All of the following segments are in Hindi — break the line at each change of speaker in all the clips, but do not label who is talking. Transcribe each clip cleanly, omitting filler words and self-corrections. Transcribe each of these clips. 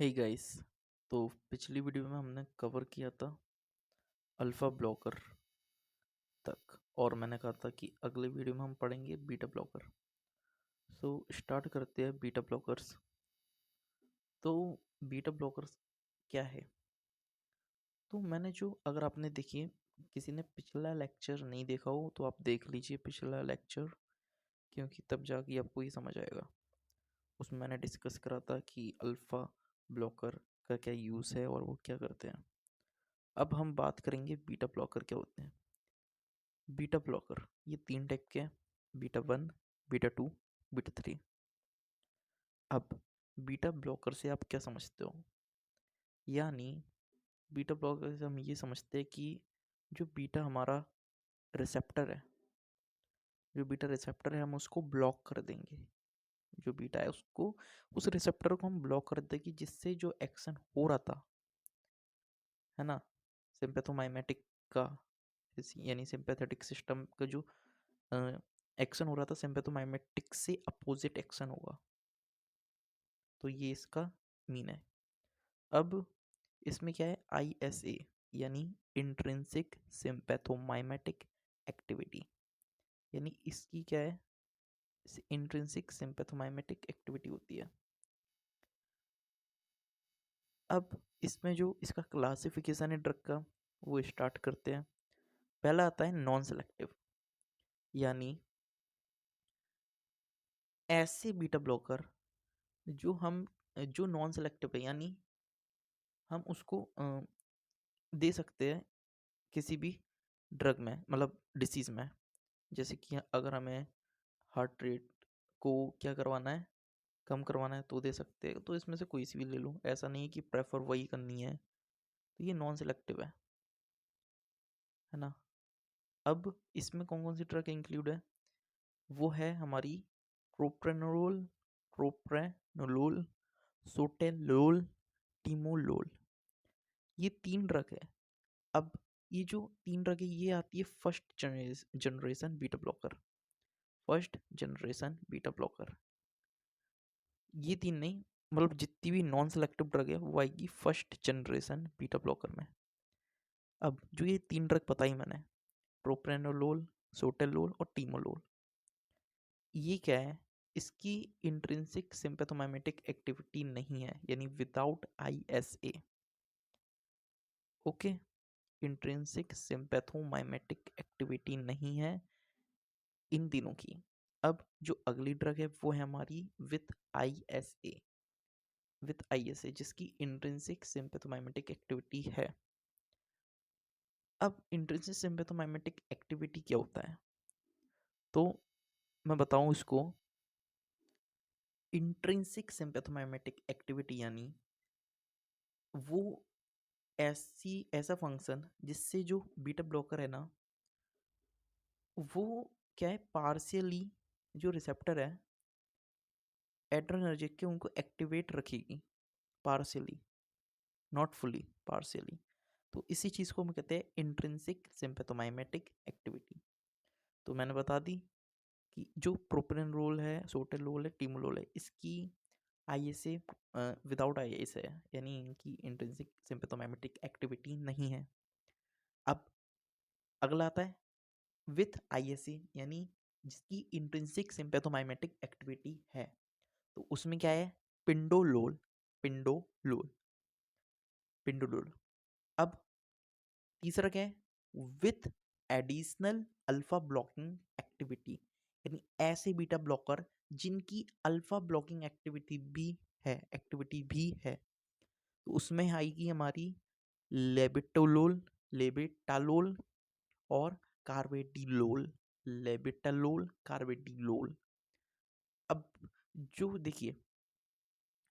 Hey guys. तो पिछली वीडियो में हमने कवर किया था अल्फ़ा ब्लॉकर तक, और मैंने कहा था कि अगले वीडियो में हम पढ़ेंगे बीटा ब्लॉकर। सो स्टार्ट करते हैं बीटा ब्लॉकर्स। तो बीटा ब्लॉकर्स क्या है? तो मैंने जो, अगर आपने देखिए, किसी ने पिछला लेक्चर नहीं देखा हो तो आप देख लीजिए पिछला लेक्चर, क्योंकि तब जाके आपको ये समझ आएगा। उसमें मैंने डिस्कस करा था कि अल्फ़ा ब्लॉकर का क्या यूज़ है और वो क्या करते हैं। अब हम बात करेंगे बीटा ब्लॉकर क्या होते हैं। बीटा ब्लॉकर ये 3 टाइप के हैं: बीटा 1, बीटा 2, बीटा 3। अब बीटा ब्लॉकर से आप क्या समझते हो? यानी बीटा ब्लॉकर से हम ये समझते हैं कि जो बीटा हमारा रिसेप्टर है, हम उसको ब्लॉक कर देंगे। जो बीटा है उसको, उस रिसेप्टर को हम ब्लॉक कर देंगे, जिससे जो एक्शन हो रहा था, है ना, सिंपैथोमाइमेटिक का, यानी सिंपैथेटिक सिस्टम का जो एक्शन हो रहा था, सिंपैथोमाइमेटिक से अपोजिट एक्शन होगा। तो ये इसका मीन है। अब इसमें क्या है, ISA यानी इंट्रिंसिक सिंपैथोमाइमेटिक एक्टिविटी, यानी इसकी क्या है, इंट्रिंसिक सिंपैथोमाइमेटिक एक्टिविटी होती है। अब इसमें जो इसका क्लासिफिकेशन है ड्रग का, वो स्टार्ट करते हैं। पहला आता है नॉन सेलेक्टिव, यानी ऐसे बीटा ब्लॉकर जो नॉन सेलेक्टिव है, यानी हम उसको दे सकते हैं किसी भी ड्रग में, मतलब डिसीज़ में। जैसे कि अगर हमें हार्ट रेट को क्या करवाना है, कम करवाना है, तो दे सकते हैं। तो इसमें से कोई सी भी ले लो, ऐसा नहीं है कि प्रेफर वही करनी है। तो ये नॉन सेलेक्टिव है ना। अब इसमें कौन कौन सी ड्रग इंक्लूड है? वो है हमारी प्रोप्रेनोलोल, प्रोप्रेनोलोल, सोटेलोल, टीमोलोल। ये 3 ड्रग है। अब ये जो 3 ड्रग है, ये आती है first generation beta blocker. First generation beta blocker, ये 3 नहीं, मतलब जितनी भी नॉन सेलेक्टिव ड्रग है वो आएगी फर्स्ट जनरेशन बीटा ब्लॉकर में। अब जो ये 3 ड्रग बताई मैंने, प्रोप्रेनोलोल, सोटेलोल और टीमोलोल, ये क्या है, इसकी इंट्रिंसिक सिंपैथोमाइमेटिक एक्टिविटी नहीं है, यानी without ISA। Okay, intrinsic sympathomimetic activity नहीं है इन तीनों की। अब जो अगली ड्रग है वो है हमारी विथ ISA, जिसकी इंट्रिंसिक सिंपैथोमाइमेटिक एक्टिविटी है। अब इंट्रिंसिक सिंपैथोमाइमेटिक एक्टिविटी क्या होता है, तो मैं बताऊं इसको। इंट्रिंसिक सिंपैथोमाइमेटिक एक्टिविटी यानी वो ऐसा फंक्शन जिससे जो बीटा ब्लॉकर है ना, वो क्या है, पार्शियली जो रिसेप्टर है एड्रेनर्जिक के, उनको एक्टिवेट रखेगी पार्शियली, नॉट फुली, पार्शियली। तो इसी चीज़ को हम कहते हैं इंट्रिंसिक सिंपैथोमाइमेटिक एक्टिविटी। तो मैंने बता दी कि जो प्रोप्रेनोलोल है, सोटेलोल है, टीमोलोल है, इसकी ISA विदाउट ISA है, यानी इनकी इंट्रिंसिक सिंपैथोमाइमेटिक एक्टिविटी नहीं है। अब अगला आता है विथ ISA, यानी जिसकी इंट्रिंसिक सिंपैथोमाइमेटिक एक्टिविटी है। तो उसमें क्या है, पिंडोलोल, पिंडोलोल, पिंडोलोल। अब तीसरा क्या है, with additional alpha blocking activity, यानी ऐसे बीटा ब्लॉकर जिनकी अल्फा ब्लॉकिंग एक्टिविटी भी है। तो उसमें आएगी हमारी लेबिटोलोल, लेबिटालोल और कार्वेडिलोल, लेबिटालोल, कार्वेडिलोल। अब जो देखिए,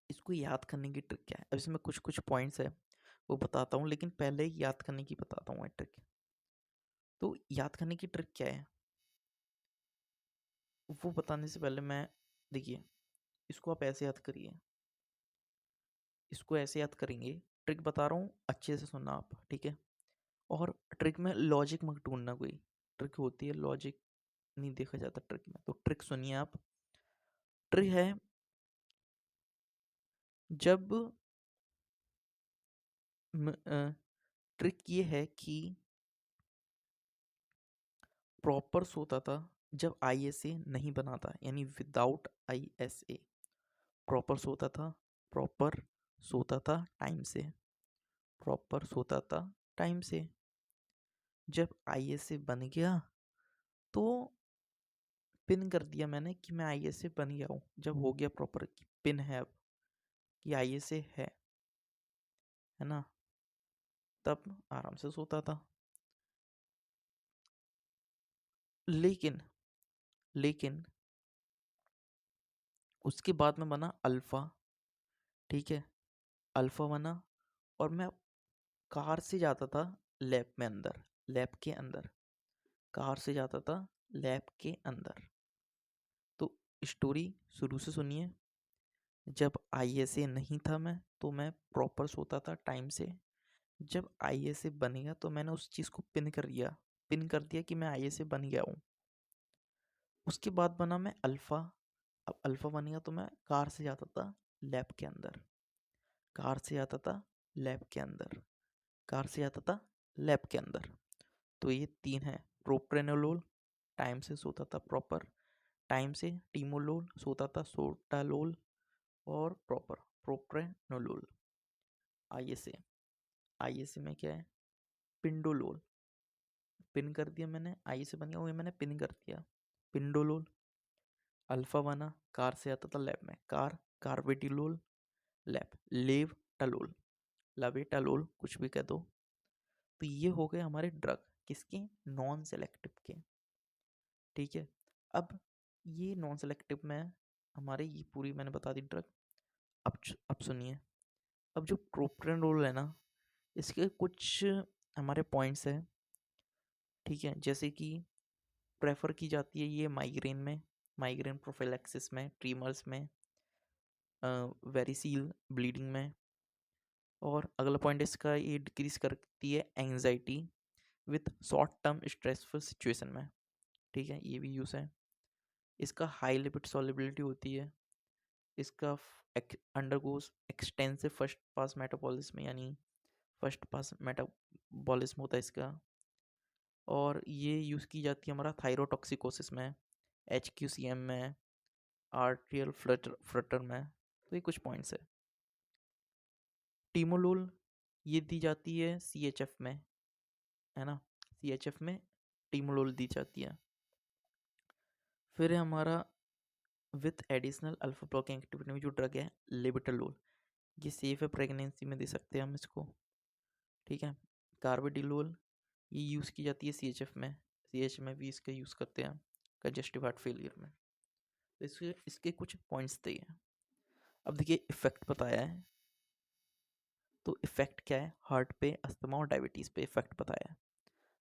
इसको याद करने की ट्रिक क्या है, अब इसमें कुछ कुछ पॉइंट्स है वो बताता हूँ, लेकिन पहले याद करने की बताता हूँ ट्रिक। तो याद करने की ट्रिक क्या है, वो बताने से पहले मैं, देखिए, इसको आप ऐसे याद करिए, इसको ऐसे याद करेंगे। ट्रिक बता रहा हूँ, अच्छे से सुनना आप, ठीक है। और ट्रिक में लॉजिक मत ढूंढना, कोई ट्रिक होती है लॉजिक नहीं देखा जाता ट्रिक में। तो ट्रिक सुनिए आप। ट्रिक है, जब ट्रिक ये है कि प्रॉपर सोता था जब ISA नहीं बना था, यानी विदाउट ISA प्रॉपर सोता था, प्रॉपर सोता था टाइम से, प्रॉपर सोता था टाइम से। जब ISA बन गया तो पिन कर दिया मैंने कि मैं ISA बन गया हूँ। जब हो गया प्रॉपर कि पिन है अब कि ISA है ना, तब आराम से सोता था। लेकिन लेकिन उसके बाद में बना अल्फ़ा, ठीक है, अल्फ़ा बना और मैं कार से जाता था लैब में अंदर, लैब के अंदर कार से जाता था लैब के अंदर। तो स्टोरी शुरू से सुनिए। जब ISA नहीं था मैं, तो मैं प्रॉपर सोता था टाइम से। जब ISA बनेगा तो मैंने उस चीज़ को पिन कर दिया कि मैं ISA बन गया हूँ। उसके बाद बना मैं अल्फ़ा। अब अल्फ़ा बनेगा तो मैं कार से जाता था लैब के अंदर, कार से जाता था लैब के अंदर, कार से जाता था लैब के अंदर। तो ये 3 है। प्रोप्रेनोलोल टाइम से सोता था प्रॉपर, टाइम से टीमोलोल सोता था सोटालोल, और प्रॉपर प्रोप्रेनोलोल। ISA, ISA में क्या है, पिंडोलोल, पिन कर दिया मैंने, ISA बन गया वो मैंने पिन कर दिया, पिंडोलोल। अल्फा बना, कार से आता था लैब में, कार्बेटिलोल, लैब लेवटालोल, लावेटालोल, कुछ भी कह दो। तो ये हो गए हमारे ड्रग, किसके, नॉन सेलेक्टिव के, ठीक है। अब ये नॉन सेलेक्टिव में हमारे ये पूरी मैंने बता दी ड्रग। अब सुनिए, अब जो प्रोप्रेनोल है ना, इसके कुछ हमारे पॉइंट्स हैं, ठीक है। जैसे कि प्रेफर की जाती है ये माइग्रेन में, माइग्रेन प्रोफिलैक्सिस में, ट्रीमर्स में, वेरिसील ब्लीडिंग में। और अगला पॉइंट इसका, ये डिक्रीज करती है anxiety with short term stressful situation में, ठीक है, ये भी यूज़ है। इसका हाई लिपिड सॉल्युबिलिटी होती है। इसका undergoes extensive first pass metabolism, यानी फर्स्ट पास मेटाबॉलिज्म होता है इसका। और ये यूज़ की जाती है हमारा थायरोटॉक्सिकोसिस में, HQCM में, आर्ट्रियल फ्लटर में। तो ये कुछ पॉइंट्स है। टीमोलोल ये दी जाती है CHF में, है ना, CHF में टीमोलोल दी जाती है। फिर है हमारा with additional alpha blocking activity में जो ड्रग है लिबिटलोल, ये सेफ है, प्रेगनेंसी में दे सकते हैं हम इसको, ठीक है। कार्बिडिलोल ये यूज़ की जाती है CHF में, CH में भी इसका यूज़ करते हैं कंजेस्टिव हार्ट फेलियर में। तो इसके कुछ पॉइंट्स थे। अब देखिए इफेक्ट बताया है, तो इफेक्ट क्या है, हार्ट पे, अस्थमा और डायबिटीज़ पे इफेक्ट बताया है।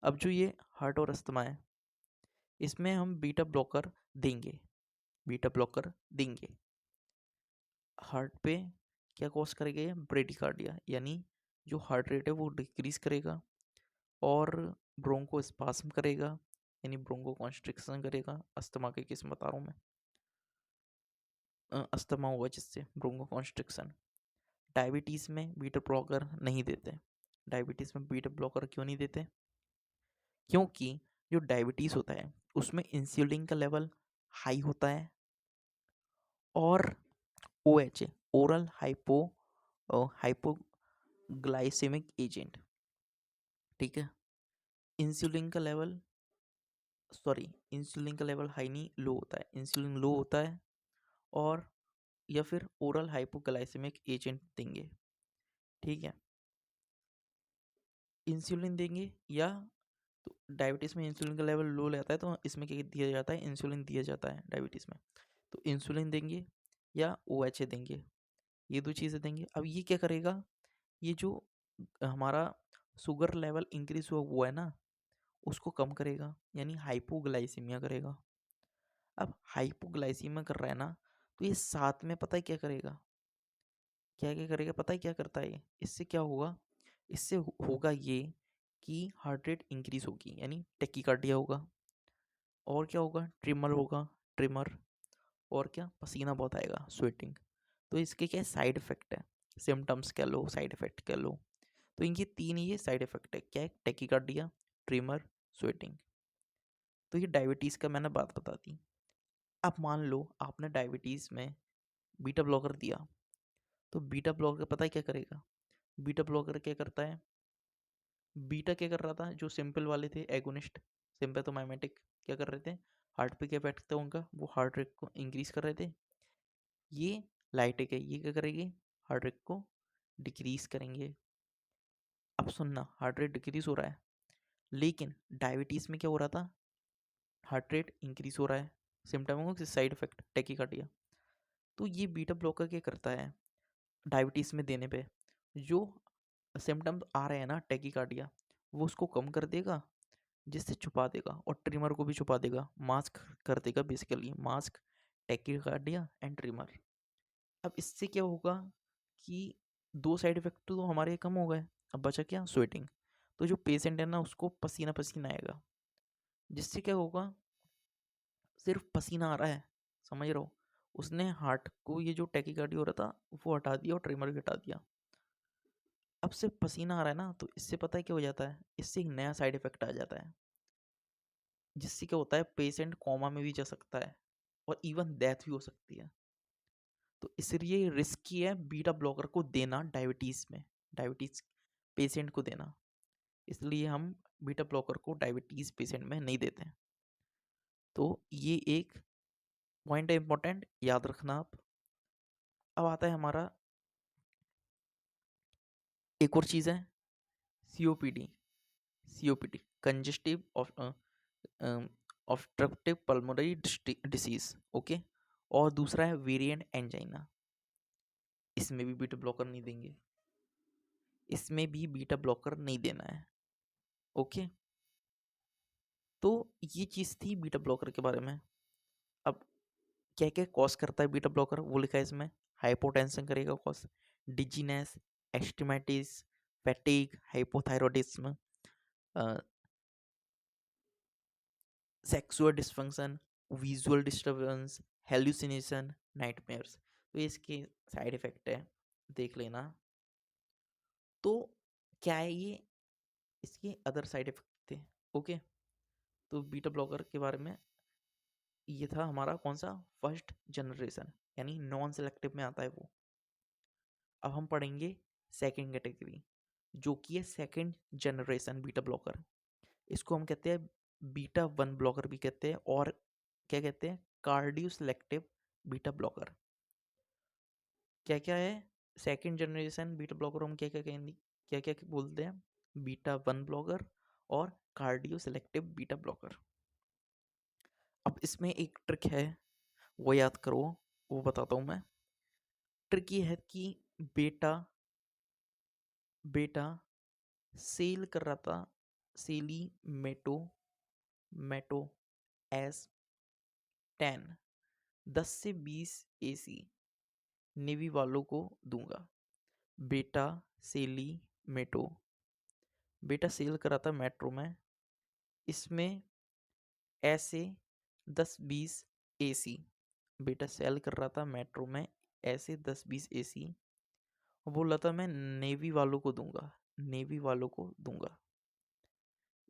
अब जो ये हार्ट और अस्थमा है, इसमें हम बीटा ब्लॉकर देंगे, बीटा ब्लॉकर देंगे। हार्ट पे क्या कॉज करेगा, ये ब्रेडिकार्डिया, यानी जो हार्ट रेट है वो डिक्रीज करेगा, और ब्रोंको स्पास्म करेगा, यानी ब्रोंको कॉन्स्ट्रिक्शन करेगा। अस्थमा के केस में बता रहा हूँ मैं, अस्थमा हुआ जिससे ब्रोंको कॉन्स्ट्रिक्शन। डायबिटीज़ में बीटा ब्लॉकर नहीं देते। डायबिटीज़ में बीटा ब्लॉकर क्यों नहीं देते, क्योंकि जो डायबिटीज़ होता है उसमें इंसुलिन का लेवल हाई होता है, और OH ओरल हाइपोग्लाइसेमिक एजेंट, ठीक है। इंसुलिन का लेवल, सॉरी, इंसुलिन का लेवल हाई नहीं, लो होता है, इंसुलिन लो होता है। और या फिर ओरल हाइपोग्लाइसेमिक एजेंट देंगे, ठीक है, इंसुलिन देंगे। या तो डायबिटीज़ में इंसुलिन का लेवल लो रहता है, तो इसमें क्या दिया जाता है, इंसुलिन दिया जाता है डायबिटीज़ में। तो इंसुलिन देंगे या OH देंगे, ये दो चीज़ें देंगे। अब ये क्या करेगा, ये जो हमारा शुगर लेवल इंक्रीज हुआ है ना, उसको कम करेगा, यानी हाइपोग्लाइसीमिया करेगा। अब हाइपोग्लाइसीमिया कर रहा है ना, तो ये साथ में पता है क्या करेगा, क्या क्या करेगा, पता है क्या करता है ये, इससे क्या होगा, इससे होगा ये कि हार्ट रेट इंक्रीज होगी, यानी टेकिकार्डिया होगा। और क्या होगा, ट्रिमर होगा, ट्रिमर। और क्या, पसीना बहुत आएगा, स्वेटिंग। तो इसके क्या साइड इफेक्ट है, सिम्टम्स कह लो, साइड इफेक्ट कह लो। तो इनके 3 ये साइड इफेक्ट है, क्या है? Tachycardia, trimmer, sweating. तो ये डायबिटीज़ का मैंने बात बता दी। अब मान लो आपने डायबिटीज़ में बीटा ब्लॉकर दिया, तो बीटा ब्लॉकर पता है क्या करेगा? बीटा ब्लॉकर क्या करता है? बीटा क्या कर रहा था? जो सिंपल वाले थे एगोनिस्ट, सिम्पैथोमाइमेटिक, क्या कर रहे थे? हार्ट पे क्या इफेक्ट था उनका? वो हार्ट रेट को इंक्रीज कर रहे थे। ये लाइटिक है, ये क्या करेगी? हार्ट रेट को डिक्रीज करेंगे। अब सुनना, हार्ट रेट डिक्रीज हो रहा है, लेकिन डायबिटीज़ में क्या हो रहा था? हार्ट रेट इंक्रीज हो रहा है, सिम्टम को साइड इफेक्ट टैकीकार्डिया। तो ये बीटा ब्लॉकर क्या करता है डायबिटीज़ में देने पे? जो सिम्टम्स आ रहे हैं ना टैकीकार्डिया, वो उसको कम कर देगा, जिससे छुपा देगा, और ट्रिमर को भी छुपा देगा, मास्क कर देगा, basically mask tachycardia and trimmer. अब इससे क्या होगा कि 2 साइड इफेक्ट तो हमारे कम हो गए, अब बचा क्या? स्वेटिंग। तो जो पेशेंट है ना उसको पसीना पसीना आएगा, जिससे क्या होगा? सिर्फ पसीना आ रहा है, समझ रहे हो? उसने हार्ट को ये जो टैकीकार्डिया हो रहा था वो हटा दिया और ट्रिमर भी हटा दिया। अब सिर्फ पसीना आ रहा है ना, तो इससे पता है क्या हो जाता है? इससे एक नया साइड इफेक्ट आ जाता है, जिससे क्या होता है? पेशेंट कोमा में भी जा सकता है और इवन डेथ भी हो सकती है। तो इसलिए रिस्की है बीटा ब्लॉकर को देना डायबिटीज़ में, डायबिटीज़ पेशेंट को देना। इसलिए हम बीटा ब्लॉकर को डायबिटीज़ पेशेंट में नहीं देते हैं। तो ये एक पॉइंट है इंपॉर्टेंट, याद रखना आप। अब आता है हमारा एक और चीज़ है, COPD. COPD congestive obstructive pulmonary disease, okay. और दूसरा है वेरिएंट एंजाइना, इसमें भी बीटा ब्लॉकर नहीं देंगे, इसमें भी बीटा ब्लॉकर नहीं देना है, ओके। तो ये चीज़ थी बीटा ब्लॉकर के बारे में। अब क्या क्या कॉज करता है बीटा ब्लॉकर, वो लिखा है इसमें। हाइपोटेंशन करेगा कॉज, डिजीनेस, एस्टिमेटिस, fatigue, hypothyroidism, sexual dysfunction, visual disturbance, hallucination, nightmares. तो ये इसके साइड इफेक्ट है, देख लेना। तो क्या है ये? इसके अदर साइड इफेक्ट थे, ओके। तो बीटा ब्लॉकर के बारे में ये था हमारा कौन सा? फर्स्ट जनरेशन, यानी नॉन सेलेक्टिव में आता है वो। अब हम पढ़ेंगे सेकेंड कैटेगरी, जो कि है सेकेंड जनरेशन बीटा ब्लॉकर। इसको हम कहते हैं बीटा 1 ब्लॉकर भी कहते हैं, और क्या कहते हैं? Cardio selective beta blocker. क्या क्या है सेकेंड जनरेशन बीटा ब्लॉकर? हम क्या क्या कहेंगे, क्या क्या बोलते हैं? बीटा 1 ब्लॉकर और कार्डियो सेलेक्टिव बीटा ब्लॉकर। अब इसमें एक ट्रिक है, वो याद करो, वो बताता हूँ मैं। ट्रिक ये है कि बेटा बेटा सेल कर रहा था, सेली मेटो मेटो एस 10, 10 से 20 AC नेवी वालों को दूंगा। बेटा सेली मेटो, बेटा सेल करा था मेट्रो में, इसमें ऐसे 10-20 AC, बेटा सेल कर रहा था मेट्रो में ऐसे 10-20 AC, बोला था मैं नेवी वालों को दूंगा, नेवी वालों को दूंगा।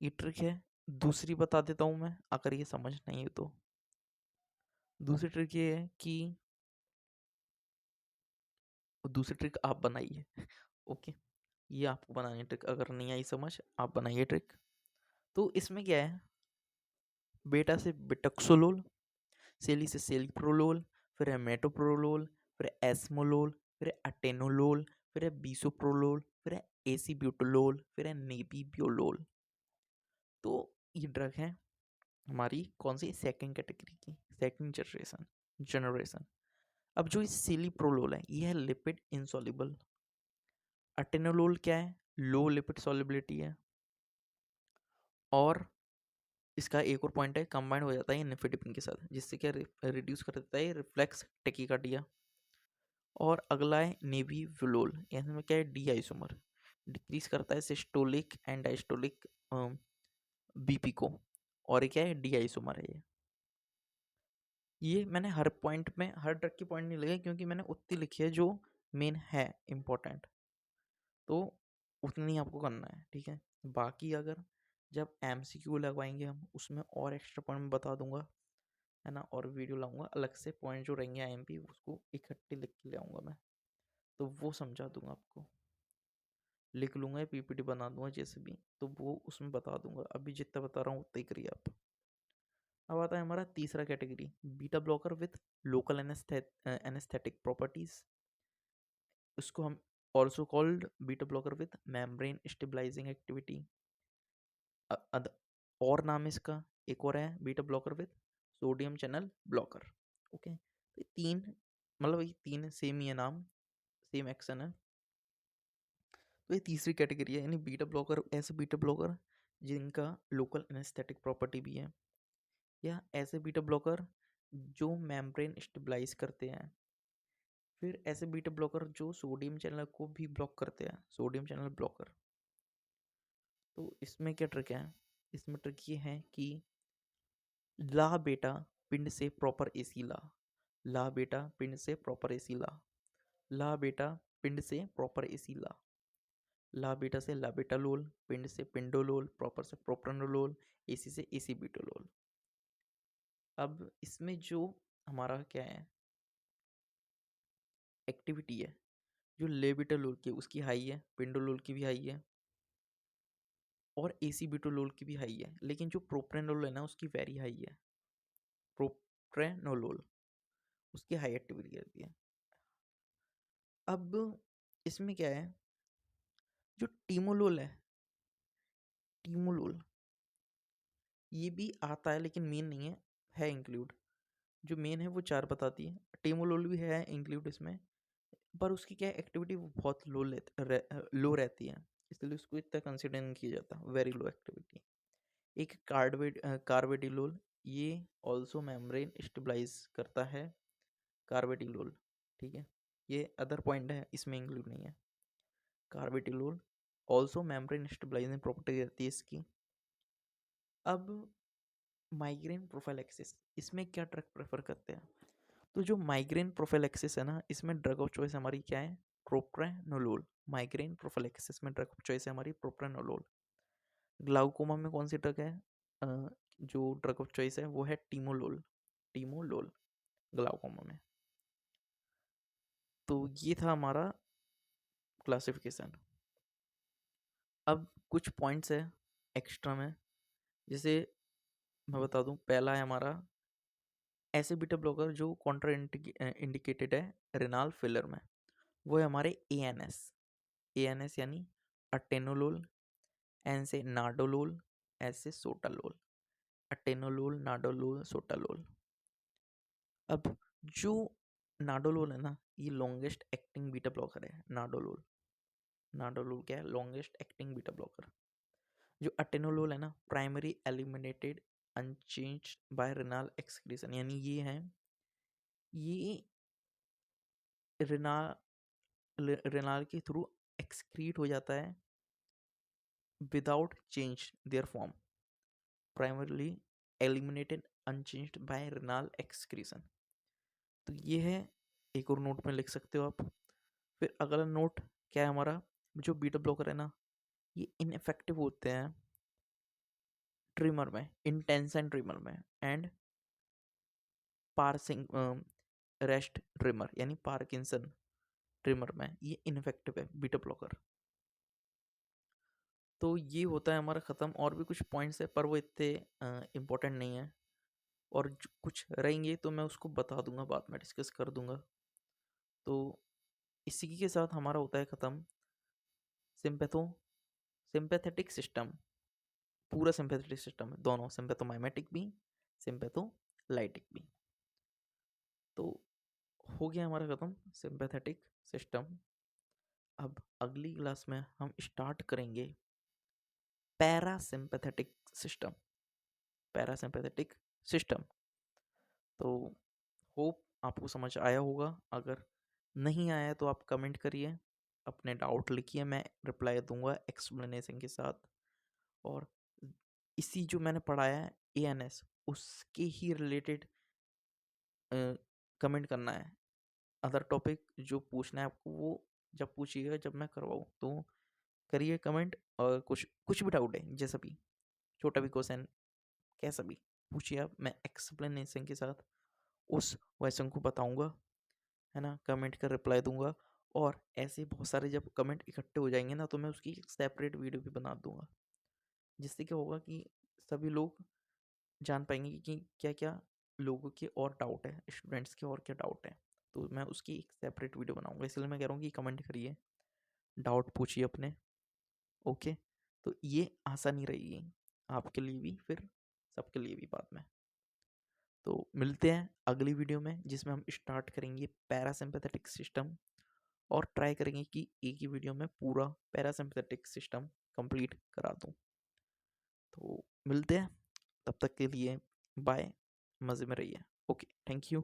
ये ट्रिक है। दूसरी बता देता हूँ मैं, अगर ये समझ नहीं है तो। दूसरी ट्रिक ये है कि दूसरी ट्रिक आप बनाइए ओके, ये आपको बनानी ट्रिक, अगर नहीं आई समझ आप बनाइए ट्रिक। तो इसमें क्या है? बेटा से बिटक्सोलोल, सेली से सेलिप्रोलोल, फिर है मेटोप्रोलोल, फिर है एस्मोलोल, फिर है अटेनोलोल, फिर है बीसोप्रोलोल, फिर है एसीब्यूटोलोल, फिर है नेबीब्योलोल। तो ये ड्रग है हमारी कौन सी? सेकंड कैटेगरी की, सेकंड जनरेशन। अब जो इस सेलिप्रोलोल है ये है लिपिड इंसॉल्युबल। अटेनोलोल क्या है? लो लिपिड सॉल्युबिलिटी है। और इसका एक और पॉइंट है, कंबाइंड हो जाता है निफेडिपिन के साथ, जिससे क्या रिड्यूस कर देता है रिफ्लेक्स टेकिकार्डिया। और अगला है नेबीव्युलोल, इसमें क्या है? डी आइसोमर, डिक्रीज करता है सिस्टोलिक एंड डायस्टोलिक बीपी को, और ये क्या है? डी आइसोमर है ये मैंने हर पॉइंट में, हर ड्रग की पॉइंट नहीं लगे, क्योंकि मैंने उतनी लिखी है जो मेन है इम्पोर्टेंट। तो उतना ही आपको करना है, ठीक है। बाकी अगर जब MCQ लगवाएंगे हम, उसमें और एक्स्ट्रा पॉइंट में बता दूंगा, है ना, और वीडियो लाऊंगा अलग से, पॉइंट जो रहेंगे IMP उसको इकट्ठे लिख के ले आऊँगा मैं, तो वो समझा दूंगा आपको, लिख लूंगा या PPT बना दूंगा जैसे भी, तो वो उसमें बता दूंगा। अभी जितना बता रहा हूँ उतना ही करिए आप। अब आता है हमारा तीसरा category, beta blocker with local anaesthetic properties. उसको हम also called beta blocker with membrane stabilising activity, और नाम इसका एक और है beta blocker with sodium channel blocker. Okay, तो तीन, मतलब ये तीन सेम ही है नाम, सेम एक्शन है। तो ये तीसरी कैटेगरी है, यानी बीटा ब्लॉकर, ऐसे बीटा ब्लॉकर जिनका लोकल एनेस्थेटिक प्रॉपर्टी भी है, या ऐसे बीटा ब्लॉकर जो मेम्ब्रेन स्टेबलाइज करते हैं। फिर ऐसे बीटा ब्लॉकर जो सोडियम चैनल को भी ब्लॉक करते हैं, सोडियम चैनल ब्लॉकर। तो इसमें क्या ट्रिक है, इसमें ट्रिक ये है कि ला बेटा पिंड से प्रॉपर एसी ला, ला बेटा पिंड से प्रॉपर एसी ला, ला बेटा पिंड से प्रॉपर एसी ला, ला बेटा से लाबेटालोल, पिंड से पिंडोलोल, प्रॉपर से प्रोप्रानोलोल, एसी से एसी ब्यूटालोल। अब इसमें जो हमारा क्या है एक्टिविटी है, जो लेबिटालोल की उसकी हाई है, पिंडोलोल की भी हाई है, और एसी ब्यूटालोल की भी हाई है, लेकिन जो प्रोप्रानोलोल है ना उसकी वेरी हाई है, प्रोप्रानोलोल उसकी हाई एक्टिविटी रहती है। अब इसमें क्या है, जो टीमोलोल है, टीमोलोल ये भी आता है लेकिन मेन नहीं है इंक्लूड। जो मेन है वो चार बताती है, टीमोलोल भी है इंक्लूड इसमें, पर उसकी क्या एक्टिविटी वो बहुत लो रहती है, इसलिए उसको इतना कंसिडर नहीं किया जाता, वेरी लो एक्टिविटी। एक कार्वेडिलोल, ये ऑल्सो मेम्ब्रेन स्टेबलाइज करता है, कार्वेडिलोल, ठीक है, ये अदर पॉइंट है, इसमें इंक्लूड नहीं है। Carvedilol also membrane stabilising property रहती है इसकी। अब माइग्रेन प्रोफाइलैक्सिस, इसमें क्या ड्रग प्रेफर करते हैं, तो जो माइग्रेन प्रोफाइलैक्सिस है ना, इसमें ड्रग ऑफ चॉइस हमारी क्या है, प्रोप्रानोलोल। माइग्रेन प्रोफाइलैक्सिस में ड्रग ऑफ चॉइस है हमारी प्रोप्रानोलोल। ग्लाउकोमा में कौन सी ड्रग है, जो ड्रग ऑफ चॉइस है वो है टीमोलोल, टीमोलोल ग्लाउकोमा में। तो ये था हमारा क्लासिफिकेशन। अब कुछ पॉइंट्स है एक्स्ट्रा में, जैसे मैं बता दूं, पहला है हमारा ऐसे बीटा ब्लॉकर जो कॉन्ट्रा इंडिकेटेड है रेनाल फेलर में, वो है हमारे ANS, ANS यानी अटेनोलोल, एन से नाडोलोल, एस से सोटालोल, अटेनोलोल, नाडोलोल, सोटालोल। अब जो नाडोलोल है ना, ये लॉन्गेस्ट एक्टिंग बीटा ब्लॉकर है, नाडोलोल। नाडोलोल क्या है, लॉन्गेस्ट एक्टिंग बीटा ब्लॉकर। जो अटेनोलोल है ना, primary eliminated unchanged by renal excretion, यानी ये है, ये रेनाल रेनाल के थ्रू एक्सक्रीट हो जाता है without change their form, primarily eliminated unchanged by renal excretion. तो ये है, एक और नोट में लिख सकते हो आप। फिर अगला नोट क्या है हमारा, जो बीटा ब्लॉकर है ना, ये इनफेक्टिव होते हैं ट्रिमर में, इंटेंसन ट्रिमर में, एंड पार्सिंग रेस्ट ट्रिमर यानी पार्किंसन ट्रिमर में, ये इनफेक्टिव है बीटा ब्लॉकर। तो ये होता है हमारा ख़त्म। और भी कुछ पॉइंट्स है पर वो इतने इम्पोर्टेंट नहीं है, और कुछ रहेंगे तो मैं उसको बता दूंगा, बाद में डिस्कस कर दूंगा। तो इसी के साथ हमारा होता है ख़त्म सिंपैथो सिंपैथेटिक सिस्टम, पूरा सिंपैथेटिक सिस्टम है, दोनों सिंपैथोमाइमेटिक भी, सिंपैथोलाइटिक भी। तो हो गया हमारा ख़त्म सिंपैथेटिक सिस्टम। अब अगली क्लास में हम स्टार्ट करेंगे पैरासिम्पैथेटिक सिस्टम, पैरासिम्पैथेटिक सिस्टम। तो होप आपको समझ आया होगा, अगर नहीं आया तो आप कमेंट करिए, अपने डाउट लिखिए, मैं रिप्लाई दूंगा एक्सप्लेनेशन के साथ। और इसी जो मैंने पढ़ाया है ANS, उसके ही रिलेटेड कमेंट करना है। अदर टॉपिक जो पूछना है आपको वो जब पूछिएगा, जब मैं करवाऊँ तो करिए कमेंट, और कुछ कुछ भी डाउट है, जैसा भी छोटा भी क्वेश्चन कैसा भी पूछिए आप, मैं एक्सप्लेनेशन के साथ उस क्वेश्चन को बताऊंगा, है ना, कमेंट का रिप्लाई दूंगा। और ऐसे बहुत सारे जब कमेंट इकट्ठे हो जाएंगे ना, तो मैं उसकी एक सेपरेट वीडियो भी बना दूंगा, जिससे क्या होगा कि सभी लोग जान पाएंगे कि क्या क्या लोगों के और डाउट है, स्टूडेंट्स के और क्या डाउट है। तो मैं उसकी एक सेपरेट वीडियो बनाऊंगा, इसलिए मैं कह रहा हूँ कि कमेंट करिए, डाउट पूछिए अपने। ओके, तो ये आसानी रहेगी आपके लिए भी, फिर सबके लिए भी बाद में। तो मिलते हैं अगली वीडियो में, जिसमें हम स्टार्ट करेंगे पैरासिम्पैथेटिक सिस्टम, और ट्राई करेंगे कि एक ही वीडियो में पूरा पैरासिम्पैथेटिक सिस्टम कंप्लीट करा दूं। तो मिलते हैं, तब तक के लिए बाय, मज़े में रहिए। Okay, thank you.